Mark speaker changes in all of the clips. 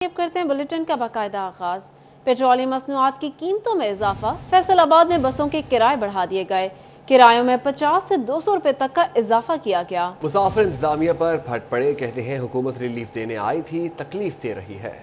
Speaker 1: करते हैं बुलेटिन का बाकायदा आगाज। पेट्रोलियम मसनूआत की कीमतों में इजाफा, फैसलाबाद में बसों के किराए बढ़ा दिए गए। किरायों में 50 से 200 रुपए तक का इजाफा किया गया।
Speaker 2: मुसाफिर इंतजामिया पर फट पड़े, कहते हैं हुकूमत रिलीफ देने आई थी, तकलीफ दे रही है।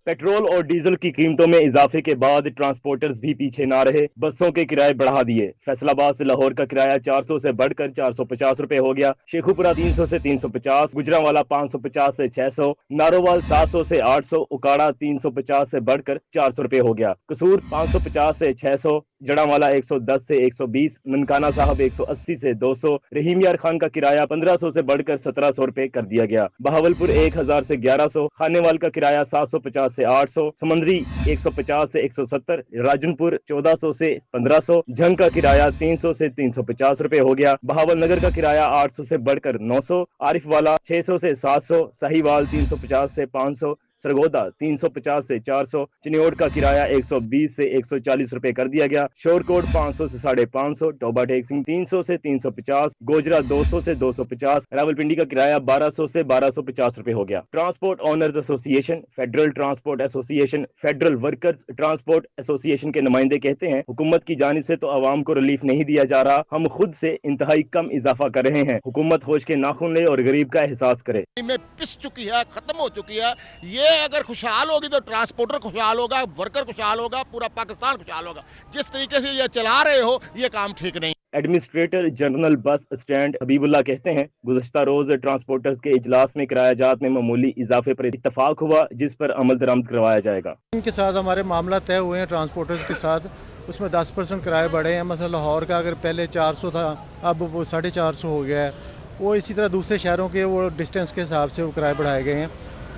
Speaker 3: पेट्रोल और डीजल की कीमतों में इजाफे के बाद ट्रांसपोर्टर्स भी पीछे ना रहे, बसों के किराए बढ़ा दिए। फैसलाबाद से लाहौर का किराया 400 से बढ़कर 450 रुपए हो गया। शेखुपुरा 300 से 350, गुजरांवाला 550 से 600, नारोवाल 700 से 800, उकाड़ा 350 से बढ़कर 400 रुपए हो गया। कसूर 550 से 600, जड़ांवाला 110 से 120, ननकाना साहब 180 से 200, रहीम यार खान का किराया 1500 से बढ़कर 1700 रुपए कर दिया गया। बहावलपुर 1000 से 1100, खानेवाल का किराया 750 से 800, समंदरी 150 से 170, राजनपुर 1400 से 1500, झंग का किराया 300 से 350 रुपए हो गया। बहावल नगर का किराया 800 से बढ़कर 900, आरिफ वाला 600 से 700, साहिवाल 350 से 500, सरगोदा 350 से 400, चिन्योट का किराया 120 से 140 रुपए कर दिया गया। शोरकोट 500 से 550, टोबा टेक सिंह 300 से 350, गोजरा 200 से 250, रावलपिंडी का किराया 1200 से 1250 रुपए हो गया। Transport owners association, federal transport association, federal workers transport association के नुमाइंदे कहते हैं, हुकूमत की जानिब से तो आवाम को रिलीफ नहीं दिया जा रहा, हम खुद से इंतहाई कम इजाफा कर रहे हैं। हुकूमत होश के नाखून ले और गरीब का एहसास करे।
Speaker 4: में पिस चुकी है, खत्म हो चुकी है। ये अगर खुशहाल होगी तो ट्रांसपोर्टर खुशहाल होगा, वर्कर खुशहाल होगा, पूरा पाकिस्तान खुशहाल होगा। जिस तरीके से ये चला रहे हो, ये काम ठीक नहीं।
Speaker 3: Administrator general bus stand Habibullah कहते हैं, गुज़श्ता रोज ट्रांसपोर्टर्स के इजलास में किरायाजात में मामूली इजाफे पर इत्तफाक हुआ, जिस पर अमल दरामद करवाया जाएगा।
Speaker 5: इनके साथ हमारे मामला तय हुए हैं ट्रांसपोर्टर्स के साथ, उसमें 10% किराए बढ़े हैं। मतलब लाहौर का अगर पहले 400 था, अब वो 450 हो गया है। वो इसी तरह दूसरे शहरों के वो डिस्टेंस के हिसाब से वो किराए बढ़ाए गए हैं।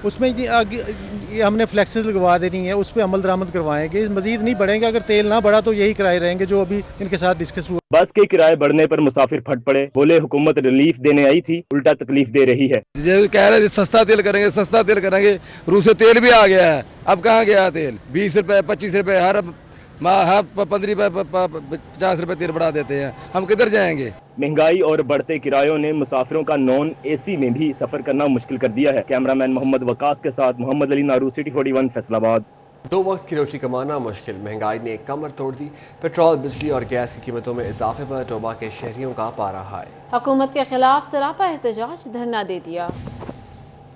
Speaker 5: उसमें ये हमने फ्लैक्सेस लगवा देनी है, उस पर अमल दरामद करवाएंगे, मजीद नहीं बढ़ेंगे। अगर तेल ना बढ़ा तो यही किराए रहेंगे जो अभी इनके साथ डिस्कस हुआ।
Speaker 3: बस के किराए बढ़ने पर मुसाफिर फट पड़े, बोले हुकूमत रिलीफ देने आई थी, उल्टा तकलीफ दे रही है।
Speaker 6: कह रहे थे सस्ता तेल करेंगे, सस्ता तेल करेंगे, रूस से तेल भी आ गया है। अब कहाँ गया तेल? 20 रुपए 25 रुपए हर 15 50 रुपए तेल बढ़ा देते हैं, हम किधर जाएंगे?
Speaker 3: महंगाई और बढ़ते किरायों ने मुसाफिरों का नॉन एसी में भी सफर करना मुश्किल कर दिया है। कैमरामैन मोहम्मद वकास के साथ मोहम्मद अली नारू, सिटी 41 फैसलाबाद।
Speaker 2: 2 वक्त की रोटी कमाना मुश्किल, महंगाई ने कमर तोड़ दी। पेट्रोल, बिजली और गैस की कीमतों में इजाफे पर टोबा के शहरियों का पारा हाय।
Speaker 1: हुकूमत के खिलाफ सरापा एहतजाज, धरना दे दिया।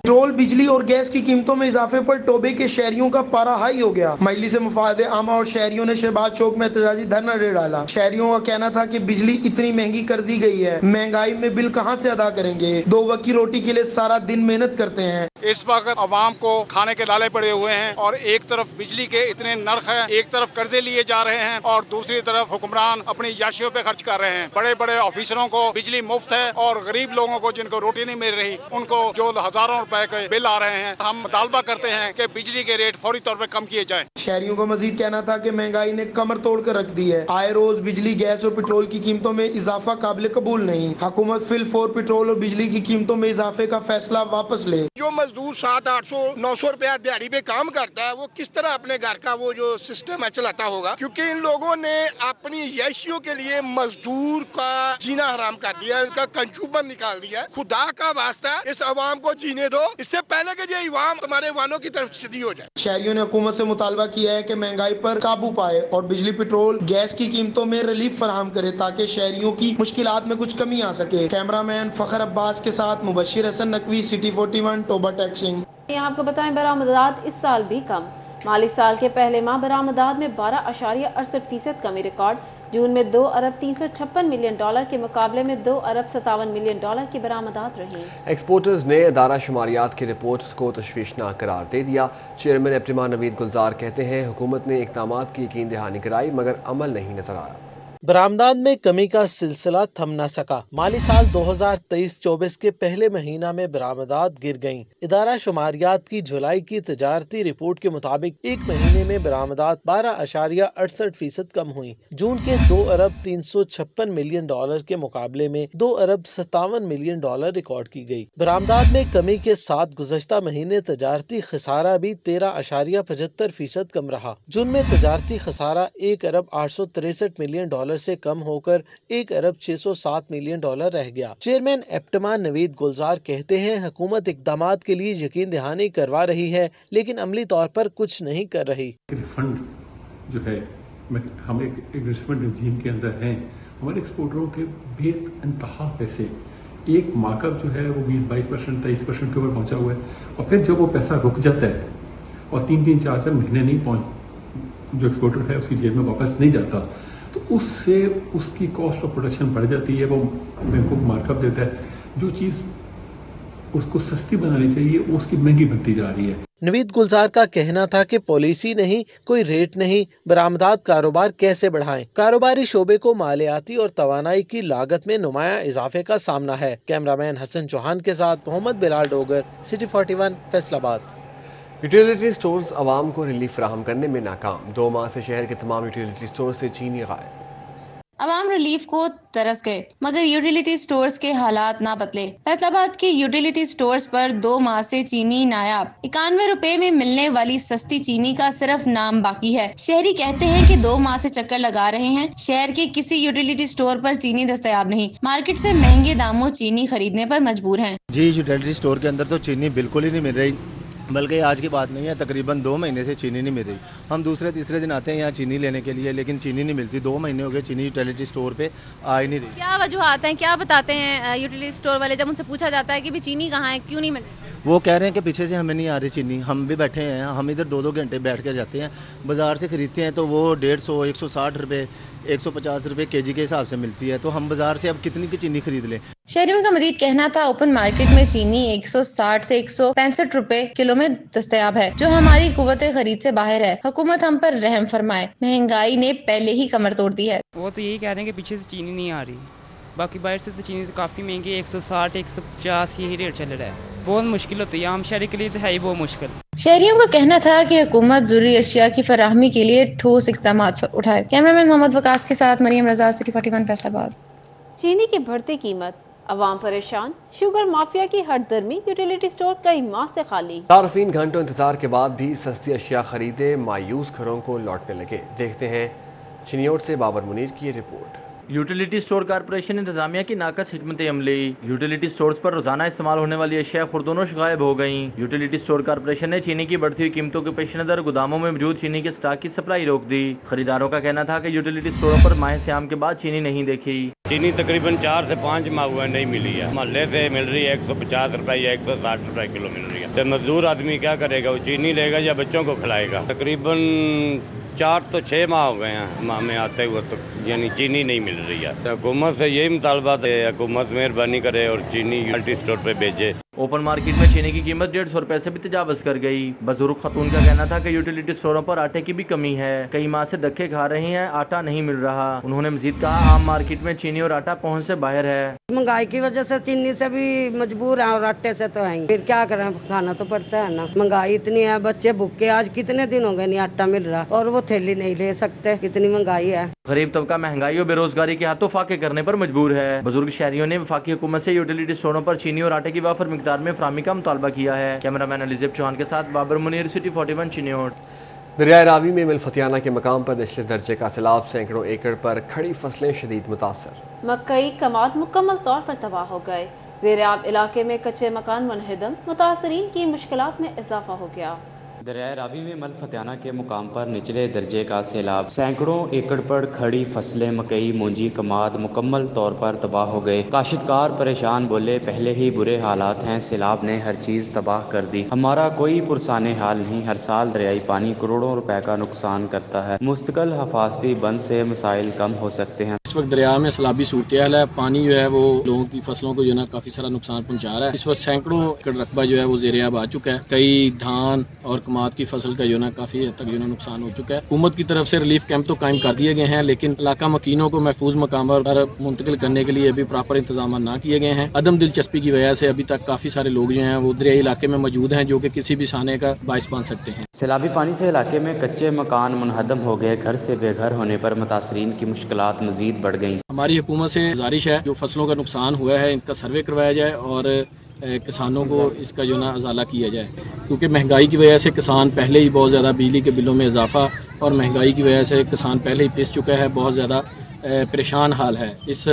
Speaker 7: पेट्रोल, बिजली और गैस की कीमतों में इजाफे पर टोबे के शहरियों का पारा हाई हो गया। मजलिस मुफादे आमा और शहरियों ने शहबाज चौक में एहतजाजी धरना दे डाला। शहरियों का कहना था कि बिजली इतनी महंगी कर दी गई है, महंगाई में बिल कहां से अदा करेंगे? 2 वक्त की रोटी के लिए सारा दिन मेहनत करते हैं।
Speaker 8: इस वक्त अवाम को खाने के लाले पड़े हुए हैं और एक तरफ बिजली के इतने नर्ख हैं, एक तरफ कर्जे लिए जा रहे हैं और दूसरी तरफ हुक्मरान अपनी याशियों पे खर्च कर रहे हैं। बड़े बड़े ऑफिसरों को बिजली मुफ्त है और गरीब लोगों को जिनको रोटी नहीं मिल रही, उनको जो हजारों रुपए के बिल आ रहे हैं। हम मुतालबा करते हैं कि बिजली के रेट फौरी तौर पर कम किए जाएं।
Speaker 7: शहरियों का मजीद कहना था कि महंगाई ने कमर तोड़ कर रख दी है। आए रोज बिजली, गैस और पेट्रोल की कीमतों में इजाफा काबिल कबूल नहीं। हुकूमत फिल फोर पेट्रोल और बिजली की कीमतों में इजाफे का फैसला वापस ले।
Speaker 4: जो मजदूर 700-800-900 रुपया दिहाड़ी पे काम करता है, वो किस तरह अपने घर का वो जो सिस्टम है चलाता होगा? क्योंकि इन लोगों ने अपनी यशियों के लिए मजदूर का जीना हराम कर दिया, उनका कंजूमर निकाल दिया। खुदा का वास्ता इस अवाम को जीने दो, इससे पहले कि ये अवाम तुम्हारे वालों की तरफ सीधी हो जाए।
Speaker 7: शहरियों ने हुकूमत से मुतालबा किया है कि महंगाई पर काबू पाए और बिजली, पेट्रोल, गैस की कीमतों में रिलीफ फराहम करे ताकि शहरियों की मुश्किलात में कुछ कमी आ सके। कैमरामैन फखर अब्बास के साथ मुबशिर हसन नकवी, सिटी 41, टोबा टेक सिंह।
Speaker 1: आपको बताएं, बरामदात इस साल भी कम। माली साल के पहले माह बरामदात में 12.68% कमी रिकॉर्ड। जून में 2 अरब 356 मिलियन डॉलर के मुकाबले में 2 अरब 57 मिलियन डॉलर की बरामदात रही।
Speaker 2: एक्सपोर्टर्स ने अदारा शुमारियात की रिपोर्ट्स को तशवीशनाक करार दे दिया। चेयरमैन एप्टिमा नवीद गुलजार कहते हैं, हुकूमत ने इकदामात की यकीन दहानी कराई मगर अमल नहीं नजर आया।
Speaker 9: बरामदात में कमी का सिलसिला थम न सका। माली साल 2023-24 के पहले महीना में बरामदात गिर गईं। इदारा शुमारियात की जुलाई की तजारती रिपोर्ट के मुताबिक एक महीने में बरामदात 12.68% कम हुई। जून के 2 अरब 356 मिलियन डॉलर के मुकाबले में 2 अरब 57 मिलियन डॉलर रिकॉर्ड की गई। बरामदात में कमी के साथ गुज़श्ता महीने तजारती खसारा भी 13.75% कम रहा। जून में तजारती खसारा 1 अरब 863 मिलियन डॉलर डॉलर से कम होकर 1 अरब 607 मिलियन डॉलर रह गया। चेयरमैन एप्टमा नवीद गुलजार कहते हैं हुकूमत इक़दामात के लिए यकीन दहानी करवा रही है, लेकिन अमली तौर पर कुछ नहीं कर रही।
Speaker 10: फंड जो है हम एक इन्वेस्टमेंट रजीम के अंदर हैं, हमारे एक्सपोर्टरों के बेइंतहा पैसे एक मार्कअप जो है वो 20-22%, 23% के ऊपर पहुंचा हुआ है, और फिर जब वो पैसा रुक जाता है और 3-3, 4-4 महीने नहीं जो एक्सपोर्टर है उसकी जेब में वापस नहीं जाता, तो उससे उसकी कॉस्ट ऑफ प्रोडक्शन बढ़ जाती है। वो बैंक को मार्कअप देता है, जो चीज़ उसको सस्ती बनानी चाहिए वो उसकी महंगी बनती जा रही है।
Speaker 9: नवीद गुलजार का कहना था कि पॉलिसी नहीं, कोई रेट नहीं, बरामदात कारोबार कैसे बढ़ाएं। कारोबारी शोबे को मालियाती और तवानाई की लागत में नुमाया इजाफे का सामना है। कैमरामैन हसन चौहान के साथ Mohammad Bilal Dogar, city 41, Faisalabad.
Speaker 2: Utility stores आवाम को रिलीफ फराहम करने में नाकाम। 2 माह से शहर के तमाम यूटिलिटी स्टोर से चीनी गायब।
Speaker 11: अवाम रिलीफ को तरस गए, मगर यूटिलिटी स्टोर्स के हालात ना बदले। फैसलाबाद के यूटिलिटी स्टोर्स पर 2 माह से चीनी नायाब। 91 रुपए में मिलने वाली सस्ती चीनी का सिर्फ नाम बाकी है। शहरी कहते हैं कि 2 माह से चक्कर लगा रहे हैं, शहर के किसी यूटिलिटी स्टोर पर चीनी दस्तयाब नहीं। मार्केट से महंगे दामों चीनी खरीदने पर मजबूर हैं।
Speaker 12: जी, यूटिलिटी स्टोर के अंदर तो चीनी बिल्कुल ही नहीं मिल रही, बल्कि आज की बात नहीं है, तकरीबन 2 महीने से चीनी नहीं मिल रही। हम दूसरे तीसरे दिन आते हैं यहाँ चीनी लेने के लिए, लेकिन चीनी नहीं मिलती। 2 महीने हो गए चीनी यूटिलिटी स्टोर पे आ ही नहीं रही।
Speaker 11: क्या वजूहात हैं, क्या बताते हैं यूटिलिटी स्टोर वाले जब उनसे पूछा जाता है कि भी चीनी कहाँ है, क्यों नहीं मिल रही?
Speaker 12: वो कह रहे हैं कि पीछे से हमें नहीं आ रही चीनी। हम भी बैठे हैं, हम इधर 2-2 घंटे बैठ कर जाते हैं, बाजार से खरीदते हैं तो वो 150, 160 रुपये, 150 रुपये केजी के हिसाब से मिलती है, तो हम बाजार से अब कितनी की चीनी खरीद लें।
Speaker 11: शहरियों का मजीद कहना था ओपन मार्केट में चीनी 160 से 165 रुपए किलो में दस्तयाब है, जो हमारी कुव्वत खरीद से बाहर है। हुकूमत हम पर रहम फरमाए, महंगाई ने पहले ही कमर तोड़ दी है।
Speaker 13: वो तो यही कह रहे हैं कि पीछे से चीनी नहीं आ रही, बाकी बाहर से तो चीनी काफी महंगी, 160, 150 यही रेट चल रहा है। बहुत मुश्किल होती है आम शहरी के लिए, तो है ही बहुत मुश्किल।
Speaker 11: शहरियों का कहना था कि हुकूमत जरूरी अशिया की फराहमी के लिए ठोस इक़दाम उठाए। कैमरामैन मोहम्मद वकास के साथ मरियम रजा, सिटी 41, फैसलाबाद।
Speaker 1: चीनी की बढ़ती कीमत, अवाम परेशान, शुगर माफिया की हटदर्मी, यूटिलिटी स्टोर कई माह से खाली।
Speaker 2: सार्फिन घंटों इंतजार के बाद भी सस्ती अशिया खरीदे मायूस घरों को लौटने लगे। देखते हैं चिनियोट से बाबर मुनीर की रिपोर्ट।
Speaker 14: यूटिलिटी स्टोर कारपोरेशन इंतजामिया की नाकस हिकमत अमली। यूटिलिटी स्टोर्स पर रोजाना इस्तेमाल होने वाली अशिया खुर्दोनोश गायब हो गई। यूटिलिटी स्टोर कारपोरेशन ने चीनी की बढ़ती हुई कीमतों के पेश नजर गोदामों में मौजूद चीनी के स्टॉक की सप्लाई रोक दी। खरीदारों का कहना था कि यूटिलिटी स्टोरों पर माह सियाम के बाद चीनी नहीं देखी।
Speaker 15: चीनी तकरीबन 4 से 5 माह हुआ नहीं मिली है। महल्ले से मिल रही है 150 रुपए या 160 रुपए किलो मिल रही है। तो मजदूर आदमी क्या करेगा, वो चीनी लेगा या बच्चों को खिलाएगा। तकरीबन 4 तो 6 माह हो गए हैं माह में आते हुए, तो यानी चीनी नहीं मिल रही है। तो हुकूमत से यही मुतालबा है, हुकूमत मेहरबानी करे और चीनी यूटिलिटी स्टोर पे भेजे।
Speaker 14: ओपन मार्केट में चीनी की कीमत 150 रुपए से भी तजावज कर गई। बुजुर्ग खतून का कहना था कि यूटिलिटी स्टोरों पर आटे की भी कमी है, कई माह से धक्के खा रही हैं, आटा नहीं मिल रहा। उन्होंने मजीद कहा आम मार्केट में चीनी और आटा पहुंच से बाहर है।
Speaker 16: महंगाई की वजह से चीनी से भी मजबूर है और आटे से तो है, फिर क्या करें, खाना तो पड़ता है ना। महंगाई इतनी है, बच्चे भूखे, आज कितने दिन हो गए नहीं आटा मिल रहा, और वो थैली नहीं ले सकते, कितनी महंगाई है।
Speaker 14: गरीब तबका महंगाई और बेरोजगारी के हाथों फाके करने पर मजबूर है। बुजुर्ग शहरियों ने वफाकी हुकूमत से यूटिलिटी स्टोरों पर चीनी और आटे की वाफर मिकदार में फराहमी का मुतालबा किया है। कैमरामैन अलीजेब चौहान के साथ बाबर मुनीर, सिटी 41, चिनियोट।
Speaker 2: दरियाए रावी में मिलफतियाना के मकाम पर निचले दर्जे का सैलाब, सैकड़ों एकड़ पर खड़ी फसलें शदीद मुतासर।
Speaker 1: मकई कमाद मुकम्मल तौर पर तबाह हो गए। ज़ेर-ए-आब इलाके में कच्चे मकान मुनहदम, मुतासरीन की मुश्किलात में इजाफा हो गया।
Speaker 17: दरियाए रावी में मलफतियाना के मुकाम पर निचले दर्जे का सैलाब, सैकड़ों एकड़ पर खड़ी फसलें मकई, मूंजी, कमाद मुकम्मल तौर पर तबाह हो गए। काश्तकार परेशान, बोले पहले ही बुरे हालात हैं, सैलाब ने हर चीज तबाह कर दी। हमारा कोई पुरसाने हाल नहीं, हर साल दरियाई पानी करोड़ों रुपए का नुकसान करता है। मुस्तकिल हफाजती बंद से मसाइल कम हो सकते हैं।
Speaker 18: इस वक्त दरिया में सैलाबी सूरत हाल है, पानी जो है वो लोगों की फसलों को जो है काफी सारा नुकसान पहुंचा रहा है। इस वक्त सैकड़ों एकड़ रकबा जो है वो ज़ेर-ए-आब आ चुका है। कई धान और कमाद की फसल का जो है काफी हद तक जो है नुकसान हो चुका है। हुकूमत की तरफ से रिलीफ कैंप तो कायम कर दिए गए हैं, लेकिन इलाका मकीनों को महफूज मकाम पर मुंतकिल करने के लिए अभी प्रॉपर इंतजाम ना किए गए हैं। अदम दिलचस्पी की वजह से अभी तक काफी सारे लोग जो हैं वो दरियाई इलाके में मौजूद हैं, जो कि किसी भी साने का बाइस बन सकते हैं।
Speaker 17: सैलाबी पानी से इलाके में कच्चे मकान मुनहदम हो गए। घर से बेघर होने पर मुतासरीन की मुश्किलात मजीद बढ़ गई।
Speaker 18: हमारी हुकूमत से गुजारिश है, जो फसलों का नुकसान हुआ है इनका सर्वे करवाया जाए और किसानों को इसका जो ना अजाला किया जाए, क्योंकि महंगाई की वजह से किसान पहले ही बहुत ज़्यादा बिजली के बिलों में इजाफा और महंगाई की वजह से किसान पहले ही पिस चुका है, बहुत ज़्यादा परेशान हाल है। इस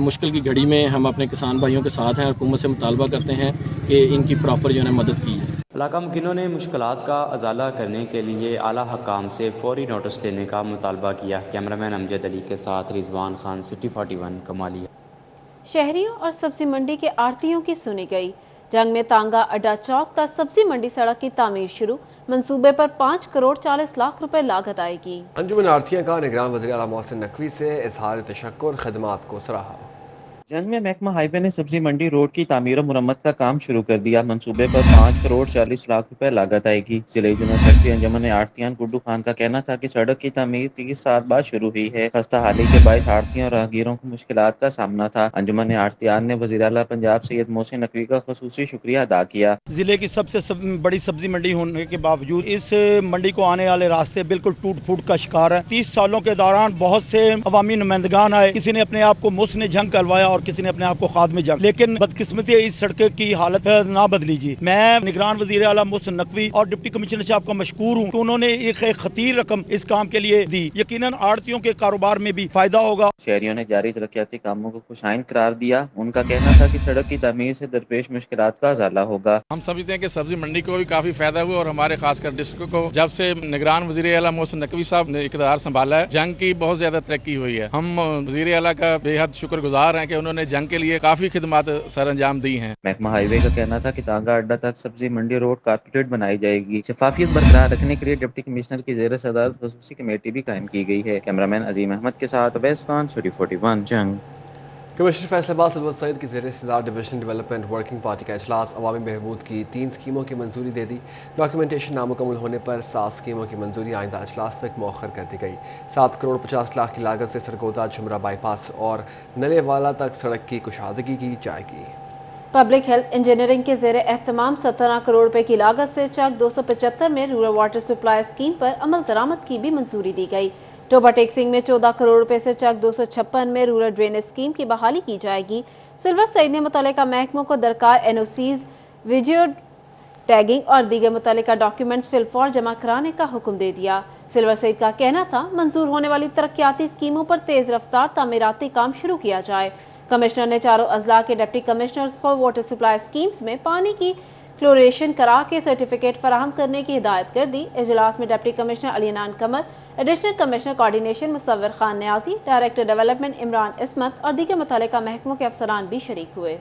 Speaker 18: मुश्किल की घड़ी में हम अपने किसान भाइयों के साथ हैं और हुकूमत से मुतालबा करते हैं कि इनकी प्रॉपर जो है मदद की जाए।
Speaker 17: इलाका मुखिनों ने मुश्किलात का अजाला करने के लिए आला हकाम से फौरी नोटिस लेने का मुतालबा किया। कैमरामैन अमजद अली के साथ रिजवान खान, सिटी 41 कमालिया।
Speaker 1: शहरियों और सब्जी मंडी के आड़तियों की सुनी गई। जंग में तांगा अड्डा चौक तक सब्जी मंडी सड़क की तामीर शुरू, मंसूबे पर 5 करोड़ 40 लाख रुपए लागत आएगी।
Speaker 2: अंजुमन आड़तियों का निगरान वज़ीर आला मोहसिन नकवी से इजहार तशक्कुर, खदमात को सराहा।
Speaker 19: जंग में महकमा हाईवे ने सब्जी मंडी रोड की तामीर और मुरम्मत का काम शुरू कर दिया। मंसूबे पर 5 करोड़ 40 लाख रुपए लागत आएगी। जिले जनरल सेक्रेटरी अंजुमन आड़तियान गुड्डू खान का कहना था कि सड़क की तामीर 30 साल बाद शुरू हुई है। खस्ता हाली के बायस आड़तियों और राहगीरों को मुश्किलात का सामना था। अंजुमन आड़तियान ने वज़ीर आला पंजाब सैयद मोहसिन नकवी का खसूसी शुक्रिया अदा किया।
Speaker 20: जिले की सबसे बड़ी सब्जी मंडी होने के बावजूद इस मंडी को आने वाले रास्ते बिल्कुल टूट फूट का शिकार है। 30 सालों के दौरान बहुत से अवामी नुमाइंदगान आए, किसी ने अपने आप को मुस्ने जंग करवाया और किसी ने अपने आप को में जंग, लेकिन बदकिस्मती इस सड़क की हालत ना बदली जी। मैं निगरान वजीर आला मोहसिन नकवी और डिप्टी कमिश्नर साहब का मशकूर हूँ कि उन्होंने एक खतीर रकम इस काम के लिए दी। यकीनन आड़तियों के कारोबार में भी फायदा होगा।
Speaker 19: शहरियों ने जारी तरक्याती कामों को खुशाइन करार दिया। उनका कहना था कि सड़क की तामीर से दरपेश मुश्किलात का अजाला होगा।
Speaker 21: हम समझते हैं कि सब्जी मंडी को भी काफी फायदा हुआ और हमारे खासकर डिस्ट्रिक्ट को जब से निगरान वजीर आला मोहसिन नकवी साहब ने इक़्तिदार संभाला है, जंग की बहुत ज्यादा तरक्की हुई है। हम वजीर आला का बेहद शुक्रगुजार हैं कि उन्होंने जंग के लिए काफी खिदमत सर अंजाम दी हैं।
Speaker 19: महकमा हाईवे का कहना था कि तांगा अड्डा तक सब्जी मंडी रोड कारपोरेट बनाई जाएगी। शफाफियत बरकरार रखने के लिए डिप्टी कमिश्नर की ज़ेर सदारत खसूसी कमेटी भी कायम की गई है। कैमरामैन अजीम अहमद के साथ अवैस खान, सिटी 41 जंग।
Speaker 2: कमिश्नर फैसलाबाद सलवत सईद की ज़ेर इक़्तिदार डिवीजन डेवलपमेंट वर्किंग पार्टी का इजलास अवामी बहबूद की 3 स्कीमों की मंजूरी दे दी। डॉक्यूमेंटेशन नामुकम्मल होने पर 7 स्कीमों की मंजूरी आइंदा इजलास तक मौखर कर दी गई। 7 करोड़ 50 लाख की लागत से सरगोदा झुमरा बाईपास और नलेवाला तक सड़क की कुशादगी की जाएगी।
Speaker 1: पब्लिक हेल्थ इंजीनियरिंग के ज़ेर एहतमाम 17 करोड़ रुपए की लागत से चक 275 में रूरल वाटर सप्लाई स्कीम पर अमल दरामद की भी मंजूरी दी गई। टोबा टेक्सिंग में 14 करोड़ रुपए से चक 256 में रूरल ड्रेनेज स्कीम की बहाली की जाएगी। सिल्वर सईद ने मुतल्लिका महकमों को दरकार एनओसीज, वीडियो टैगिंग और दीगर मुतल्लिका डॉक्यूमेंट्स फिलफौर जमा कराने का हुक्म दे दिया। सिल्वर सईद का कहना था मंजूर होने वाली तरक्याती स्कीमों पर तेज रफ्तार तामीराती काम शुरू किया जाए। कमिश्नर ने चारों अजला के डिप्टी कमिश्नर्स को वाटर सप्लाई स्कीम्स में पानी की फ्लोरेशन करा के सर्टिफिकेट फराहम करने की हिदायत कर दी। इजलास में डिप्टी कमिश्नर अलीनान कमर, additional commissioner coordination मुसव्विर Khan Niazi, director development Imran इस्मत और दीगर मुतल्लिका महकमों के अफसरान भी शरीक हुए।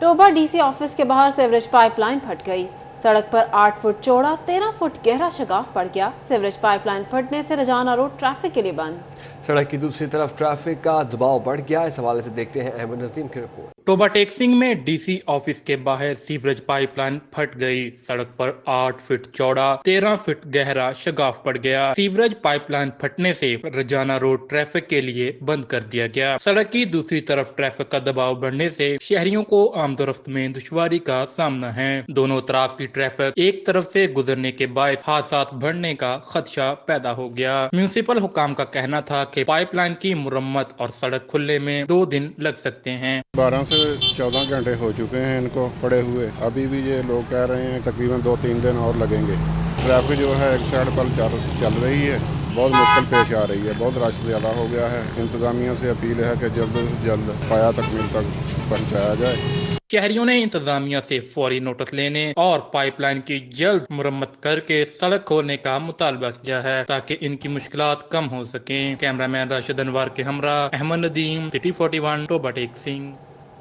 Speaker 1: टोबा डीसी ऑफिस के बाहर सीवरेज पाइपलाइन फट गई। सड़क पर 8 फुट चौड़ा 13 फुट गहरा शगाफ पड़ गया। सीवरेज पाइपलाइन फटने से रजाना रोड ट्रैफिक के लिए बंद।
Speaker 2: सड़क की दूसरी तरफ ट्रैफिक का दबाव बढ़ गया। इस हवाले से देखते हैं अहमद नसीम की रिपोर्ट।
Speaker 22: टोबा टेक्सिंग में डीसी ऑफिस के बाहर सीवरेज पाइपलाइन फट गई। सड़क पर 8 फीट चौड़ा 13 फीट गहरा शगाफ पड़ गया। सीवरेज पाइपलाइन फटने से रजाना रोड ट्रैफिक के लिए बंद कर दिया गया। सड़क की दूसरी तरफ ट्रैफिक का दबाव बढ़ने से शहरियों को आमदोरफ्त में दुश्वारी का सामना है। दोनों तरफ की ट्रैफिक एक तरफ से गुजरने के बायस हादसात बढ़ने का खदशा पैदा हो गया। म्यूनिसिपल हुकाम का कहना था कि पाइपलाइन की मुरम्मत और सड़क खुलने में 2 दिन लग सकते हैं।
Speaker 23: 12 से 14 घंटे हो चुके हैं इनको पड़े हुए। अभी भी ये लोग कह रहे हैं तकरीबन 2-3 दिन और लगेंगे। ट्रैफिक जो है एक साइड पर चल रही है, बहुत मुश्किल पेश आ रही है, बहुत रश ज़्यादा हो गया है। इंतजामिया से अपील है कि जल्द से जल्द पाया तकमील तक पहुँचाया जाए।
Speaker 22: शहरियों ने इंतजामिया से फौरी नोटिस लेने और पाइपलाइन की जल्द मुरम्मत करके सड़क खोलने का मुतालबा किया है ताकि इनकी मुश्किलात कम हो सकें। कैमरामैन राशिद अनवर के हमरा Ahmad Nadeem, city 41 Toba टेक्सिंग।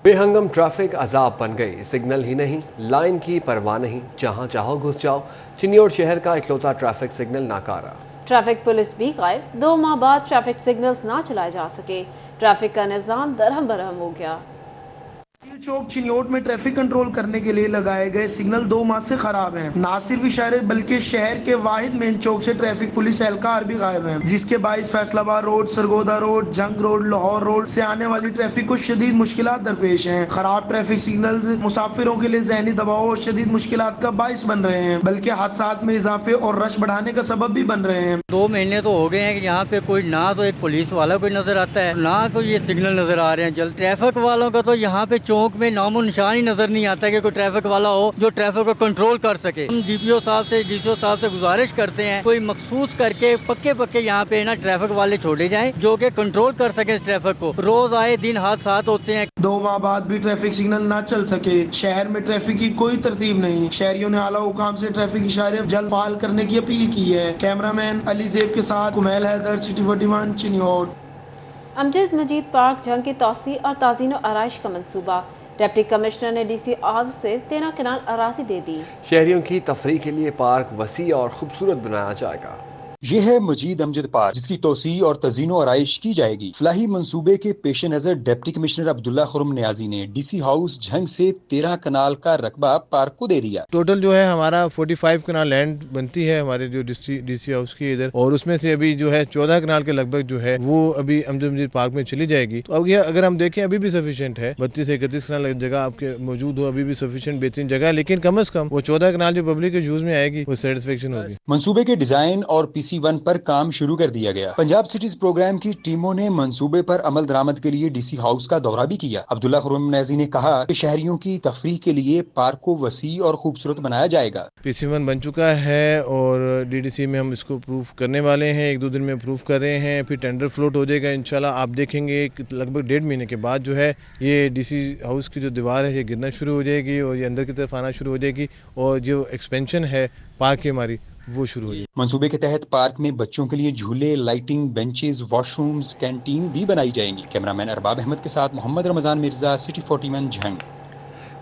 Speaker 2: बेहंगम traffic अजाब बन गई। सिग्नल ही नहीं, लाइन की परवाह नहीं, जहां चाहो घुस जाओ। चिन्योट शहर का इकलौता ट्रैफिक सिग्नल नाकारा।
Speaker 1: ट्रैफिक पुलिस भी गायब। 2 माह बाद ट्रैफिक सिग्नल्स ना चलाए जा सके। ट्रैफिक का निजाम दरहम बरहम हो गया।
Speaker 7: चौक चिन्योट में ट्रैफिक कंट्रोल करने के लिए लगाए गए सिग्नल 2 माह से खराब हैं। ना सिर्फ इशारे बल्कि शहर के वाहिद मेन चौक से ट्रैफिक पुलिस एहलकार भी गायब हैं, जिसके बाइस फैसलाबाद रोड, सरगोदा रोड, जंग रोड, लाहौर रोड से आने वाली ट्रैफिक को शदीद मुश्किलात दरपेश हैं। खराब ट्रैफिक सिग्नल्स मुसाफिरों के लिए ज़हनी दबाव और शदीद मुश्किलात का बाइस बन रहे हैं, बल्कि हादसात में इजाफे और रश बढ़ाने का सबब भी बन रहे हैं।
Speaker 24: 2 महीने तो हो गए हैं कि यहाँ पे कोई ना तो एक पुलिस वाला कोई नजर आता है, ना तो ये सिग्नल नजर आ रहे हैं। जल्द ट्रैफिक वालों का तो यहाँ पे चौक चौक में नामो निशान ही नजर नहीं आता कि कोई ट्रैफिक वाला हो जो ट्रैफिक को कंट्रोल कर सके। हम DPO साहब से DCO साहब से गुजारिश करते हैं कोई मखसूस करके पक्के यहाँ पे ना ट्रैफिक वाले छोड़े जाएं जो कि कंट्रोल कर सके इस ट्रैफिक को। रोज आए दिन हादसात होते हैं।
Speaker 7: 2 माह बाद भी ट्रैफिक सिग्नल ना चल सके। शहर में ट्रैफिक की कोई तरतीब नहीं। शहरियों ने आला हुकाम से ट्रैफिक इशारे जल्द बहाल करने की अपील की है। कैमरामैन अली जेब के साथ कुमैल हैदर, सिटी 41 चिन्योट।
Speaker 1: अमजद मजीद पार्क जंग की तौसी और ताज़ीन और आराइश का मंसूबा। डिप्टी कमिश्नर ने DC हाउस से 13 कनाल अराजी दे दी।
Speaker 2: शहरियों की तफरीह के लिए पार्क वसी और खूबसूरत बनाया जाएगा।
Speaker 3: ये है मजीद अमजद पार्क जिसकी तोसी और तज़ीनो आराइश की जाएगी। फलाही मंसूबे के पेश नज़र डिप्टी कमिश्नर अब्दुल्ला खुरम नियाजी ने DC हाउस झंग से 13 कनाल का रकबा पार्क को दे दिया।
Speaker 5: टोटल जो है हमारा 45 कनाल लैंड बनती है हमारे जो DC हाउस की इधर, और उसमें से अभी जो है 14 कनाल के लगभग जो है वो अभी अमजद मजीद पार्क में चली जाएगी। तो अब ये अगर हम देखें अभी भी सफिशिएंट है। 32 से 31 कनाल जगह आपके मौजूद हो, अभी भी सफिशिएंट बेहतरीन जगह है, लेकिन कम अज कम वो 14 कनाल जो पब्लिक के यूज में आएगी वो सेटिस्फेक्शन होगी।
Speaker 3: मंसूबे के डिजाइन और PC1 पर काम शुरू कर दिया गया। पंजाब सिटीज प्रोग्राम की टीमों ने मंसूबे पर अमल दरामद के लिए DC हाउस का दौरा भी किया। अब्दुल्ला खुरम नियाजी ने कहा कि शहरियों की तफरीह के लिए पार्क को वसी और खूबसूरत बनाया जाएगा।
Speaker 5: PC1 बन चुका है और DDC में हम इसको अप्रूव करने वाले हैं। 1-2 दिन में अप्रूव कर रहे हैं, फिर टेंडर फ्लोट हो जाएगा इंशाल्लाह। आप देखेंगे लगभग 1.5 महीने के बाद जो है ये DC हाउस की जो दीवार है ये गिरना शुरू हो जाएगी और ये अंदर की तरफ आना शुरू हो जाएगी और जो एक्सपेंशन है पार्क की हमारी वो शुरू हुई।
Speaker 3: मंसूबे के तहत पार्क में बच्चों के लिए झूले, लाइटिंग, बेंचेस, वॉशरूम्स, कैंटीन भी बनाई जाएंगी। कैमरामैन अरबाब अहमद के साथ मोहम्मद रमजान मिर्जा, सिटी 41 झंग।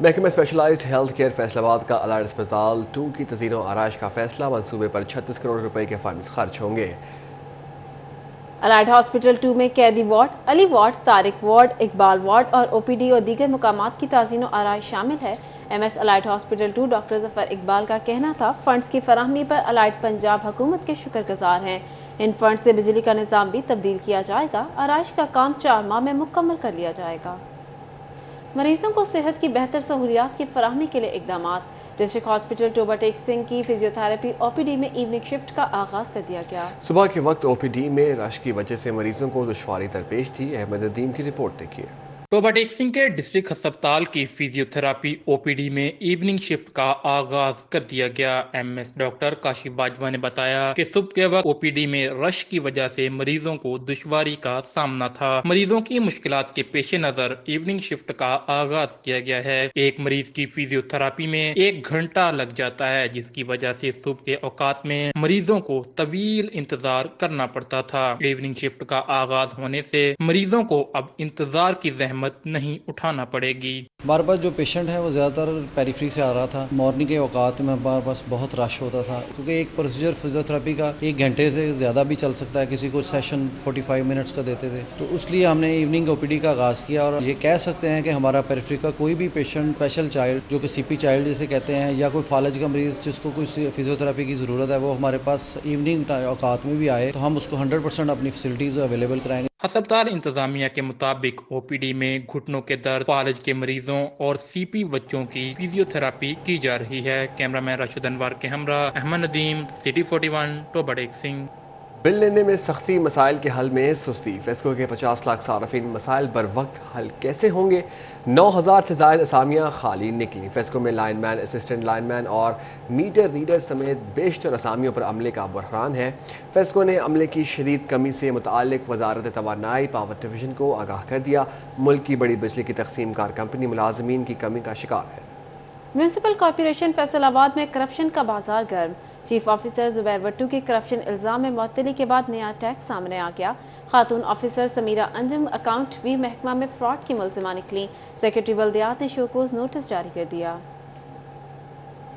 Speaker 2: महकमा स्पेशलाइज्ड हेल्थ केयर फैसलाबाद का अलाइड अस्पताल 2 की तज़ीन और आराइश का फैसला। मंसूबे पर 36 करोड़ रुपए के फंड्स खर्च होंगे।
Speaker 1: अलाइड हॉस्पिटल 2 में कैदी ward, Ali ward, Tariq ward, Iqbal ward और OPD और दीगर मुकामात की ताज़ीन और आराइश शामिल है। MS allied hospital 2 doctor Zafar Iqbal का कहना था फंड्स की फराहमी पर अलाइड पंजाब हुकूमत के शुक्रगुजार हैं। इन फंड से बिजली का निज़ाम भी तब्दील किया जाएगा। आराइश का काम 4 माह में मुकम्मल कर लिया जाएगा। मरीजों को सेहत की बेहतर सहूलियात की फराहमी के लिए इकदाम। डिस्ट्रिक्ट हॉस्पिटल टोबा टेक सिंह की फिजियोथेरेपी OPD में इवनिंग शिफ्ट का आगाज कर दिया गया।
Speaker 2: सुबह के वक्त OPD में रश की वजह से मरीजों को दुश्वारी दरपेश थी। अहमद अदीम की रिपोर्ट देखिए।
Speaker 22: टोबा टेक सिंह के डिस्ट्रिक्ट अस्पताल की फिजियोथेरापी OPD में इवनिंग शिफ्ट का आगाज कर दिया गया। MS डॉक्टर काशिफ बाजवा ने बताया कि सुबह के वक्त OPD में रश की वजह से मरीजों को दुश्वारी का सामना था। मरीजों की मुश्किलात के पेश नजर इवनिंग शिफ्ट का आगाज किया गया है। एक मरीज की फिजियोथेरापी में 1 घंटा लग जाता है, जिसकी वजह से सुबह के औकात में मरीजों को तवील इंतजार करना पड़ता था। इवनिंग शिफ्ट का आगाज होने से मरीजों को अब इंतजार की जहमत नहीं उठाना पड़ेगी।
Speaker 6: हमारे पास जो पेशेंट है वो ज्यादातर पेरिफेरी से आ रहा था। मॉर्निंग के औकात में हमारे पास बहुत रश होता था, क्योंकि एक प्रोसीजर फिजियोथेरेपी का 1 घंटे से ज्यादा भी चल सकता है। किसी को सेशन 45 मिनट्स का देते थे, तो इसलिए हमने इवनिंग OPD का आगाज किया। और ये कह सकते हैं कि हमारा पेरिफेरी का कोई भी पेशेंट, स्पेशल चाइल्ड जो कि CP चाइल्ड जिसे कहते हैं, या कोई फालज का मरीज जिसको कोई फिजियोथेरेपी की जरूरत है, वो हमारे पास इवनिंग औकात में भी आए तो हम उसको 100% अपनी फैसिलिटीज अवेलेबल कराएंगे।
Speaker 22: अस्पताल इंतजामिया के मुताबिक OPD में घुटनों के दर्द, फालज के मरीजों और CP बच्चों की फिजियोथेरापी की जा रही है। कैमरामैन राशिद अनवर के हमरा अहमद नदीम, सिटी 41 टोबा टेक सिंह।
Speaker 2: बिल लेने में सख्ती, मसाइल के हल में सुस्ती। फेस्को के 50 लाख सार्फिन मसाइल बर वक्त हल कैसे होंगे? 9000 से ज्यादा असामियां खाली निकली। फेस्को में लाइनमैन, असिस्टेंट लाइनमैन और मीटर रीडर समेत बेशतर असामियों पर अमले का बहरान है। फेस्को ने अमले की शदीद कमी से मुताल्लिक वजारत तवानाई पावर डिवीजन को आगाह कर दिया। मुल्क की बड़ी बिजली की तकसीम कार कंपनी मुलाजमीन की कमी का शिकार है।
Speaker 1: म्यूनिसिपल कॉर्पोरेशन फैसलाबाद में करप्शन का बाजार गर्म। चीफ ऑफिसर जुबैर भट्टू की करप्शन इल्जाम में मुअत्तली के बाद नया टैक्स सामने आ गया। खातून ऑफिसर समीरा अंजुम अकाउंट भी महकमा में फ्रॉड की मुलजिमा निकली। सेक्रेटरी बल्दियात ने शोकोज नोटिस जारी कर दिया।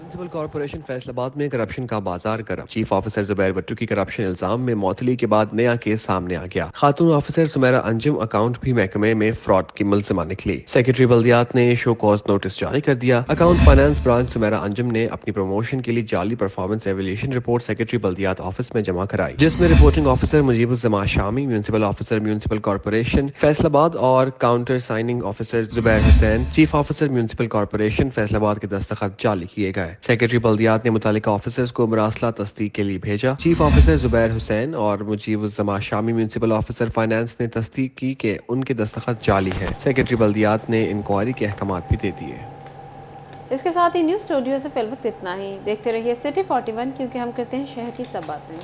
Speaker 2: म्यूनिसिपल कॉर्पोरेशन फैसलाबाद में करप्शन का बाजार गर्म। चीफ ऑफिसर जुबैर भट्टू की करप्शन इल्जाम में मुअत्तली के बाद नया केस सामने आ गया। खातून ऑफिसर सुमेरा अंजुम अकाउंट भी महकमे में फ्रॉड की मुलजिमा निकली। सेक्रेटरी बल्दियात ने शो कॉज नोटिस जारी कर दिया। Account finance branch Sumera Anjum ने अपनी प्रमोशन के लिए जाली परफॉर्मेंस एवेल्यूएशन रिपोर्ट सेक्रेटरी बल्दियात ऑफिस में जमा कराई, जिसमें reporting officer Mujibuzzaman Shami, municipal officer municipal corporation Faisalabad और counter signing officer Zubair Hussain, chief officer municipal corporation Faisalabad के दस्तखत जाली किए गए। سیکرٹری بلدیات نے متعلقہ آفیسرز کو مراسلہ تصدیق کے لیے بھیجا۔ چیف آفیسر زبیر حسین اور مجیب الزما شامی میونسپل آفیسر فائنانس نے تصدیق کی کہ ان کے دستخط جعلی ہیں۔ سیکرٹری بلدیات نے انکوائری کے احکامات بھی دے دیے۔
Speaker 1: اس کے ساتھ ہی نیوز اسٹوڈیو سے فی الوقت اتنا ہی۔ دیکھتے رہیے سٹی 41 کیونکہ ہم کرتے ہیں شہر کی سب باتیں۔